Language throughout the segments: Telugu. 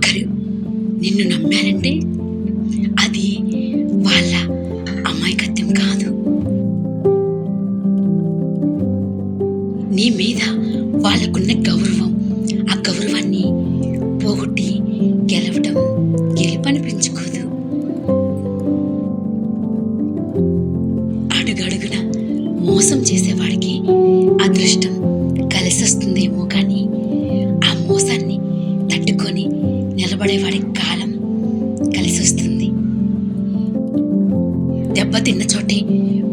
ఒక్కరు నిన్ను నమ్మారంటే అది వాళ్ళ అమాయకత్వం కాదు. నీ మీద వాళ్ళకున్న గౌరవం, ఆ గౌరవాన్ని పోగొట్టి గెలవటం గెలుపనిపించుకోదు. అడుగడుగున మోసం చేసేవాడికి అదృష్టం కలిసొస్తుందేమో కానీ ఆ మోసాన్ని తట్టుకొని నిలబడేవాడి కాలం కలిసొస్తుంది. దెబ్బతిన్న చోటే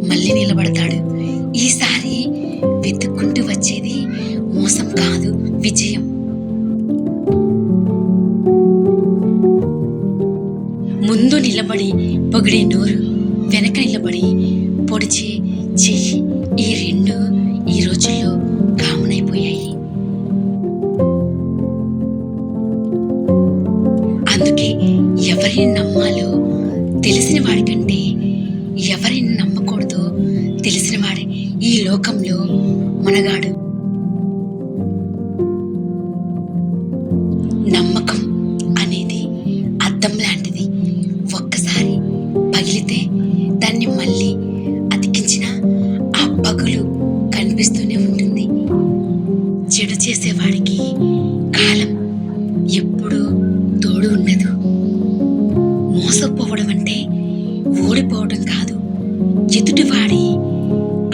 మళ్ళీ నిలబడతాడు. ఈసారి వెతుక్కుంటూ వచ్చేది మోసం కాదు, విజయం. ముందు నిలబడి పొగిడే నోరు, వెనక నిలబడి పొడిచే చెయ్యి, ఈ రెండు ఈ రోజుల్లో కామన్ అయిపోయాయి. అందుకే ఎవరిని నమ్మాలో తెలిసిన వాడికంటే ఎవరిని నమ్మకూడదో తెలిసిన వాడే ఈ లోకంలో మనగాడు. నమ్మకం అనేది అద్దం లాంటిది. ఒక్కసారి పగిలితే దాన్ని మళ్ళీ అతికించిన ఆ పగులు కనిపిస్తూనే ఉంటుంది. చెడు చేసేవాడికి కాలం ఎప్పుడూ తోడు ఉండదు. మోసపోవడం అంటే ఓడిపోవడం కాదు, ఎదుటివాడి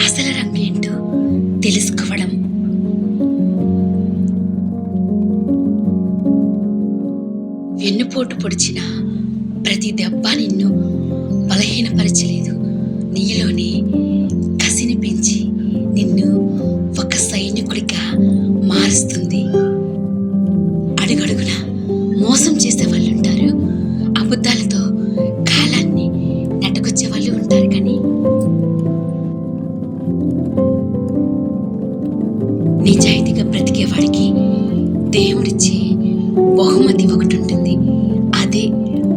అసలు రంగు ఏంటో తెలుసుకోవడం. వెన్నుపోటు పొడిచిన ప్రతి దెబ్బ నిన్ను బలహీనపరచలేదు, నీలోని కసిని పెంచి నిన్ను ఒక సైనికుడిగా మారుస్తుంది. అడుగడుగున మోసం చేసే వాళ్ళు ఉంటారు, అబద్ధాలతో కాలాన్ని నెట్టకొచ్చే వాళ్ళు ఉంటారు. కానీ నిజాయితీగా బ్రతికేవాడికి దేవుడిచ్చే బహుమతి ఒకటి ఉంటుంది, అదే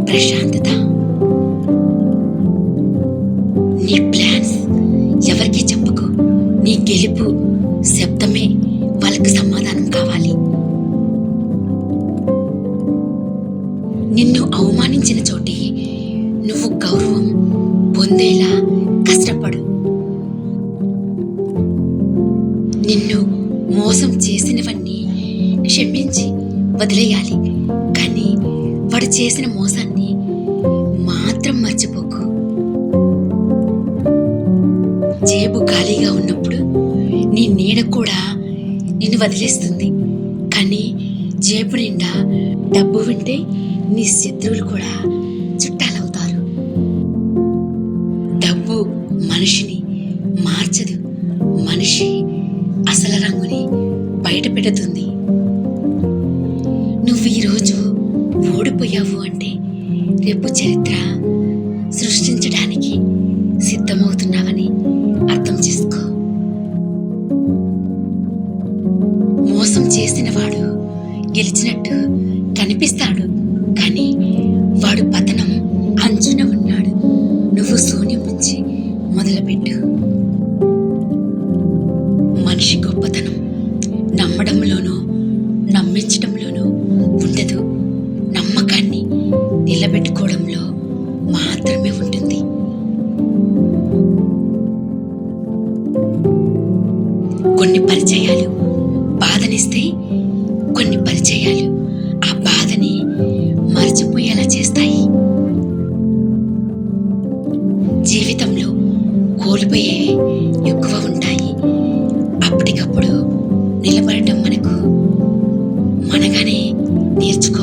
ప్రశాంతత. నీ ప్లాన్స్ ఎవరికి చెప్పకు, నీ గెలుపు శబ్దమే వాళ్ళకు సమాధానం కావాలి. నిన్ను అవమానించిన చోటే నువ్వు గౌరవం పొందేలా కష్టపడు. నిన్ను మోసం చేసినవన్నీ క్షమించి వదిలేయాలి, కానీ వాడు చేసిన మోసాన్ని మాత్రం మర్చిపోకు. జేబు ఖాళీగా ఉన్నప్పుడు నీ నీడ కూడా నిన్ను వదిలేస్తుంది, కానీ జేబు నిండా డబ్బు వింటే నీ శత్రువులు కూడా చుట్టాలవుతారు. డబ్బు మనిషిని మార్చదు, మనిషి అసలు రంగుని బయట పెడుతుంది. నువ్వు ఈరోజు ఓడిపోయావు అంటే రేపు చరిత్ర సృష్టించడానికి సిద్ధమవుతున్నావని అర్థం చేసుకో. మోసం చేసిన వాడు గెలిచినట్టు కనిపిస్తాడు, కానీ వాడు పతనం అంచున ఉన్నాడు. నువ్వు శూన్యం నుంచి మొదలుపెట్టు. మనిషి గొప్పతనం నమ్మడంలోనూ నమ్మించడంలోనూ ఉండదు, నమ్మకాన్ని నిలబెట్టుకోవడంలో మాత్రమే ఉంటుంది. కొన్ని పరిచయాలు బాధనిస్తే, కొన్ని పరిచయాలు ఆ బాధని మర్చిపోయేలా చేస్తాయి. జీవితంలో కోల్పోయే ఎక్కువ ఉంటాయి, అప్పటికప్పుడు నిలబడటం మనగానే నేర్చుకో.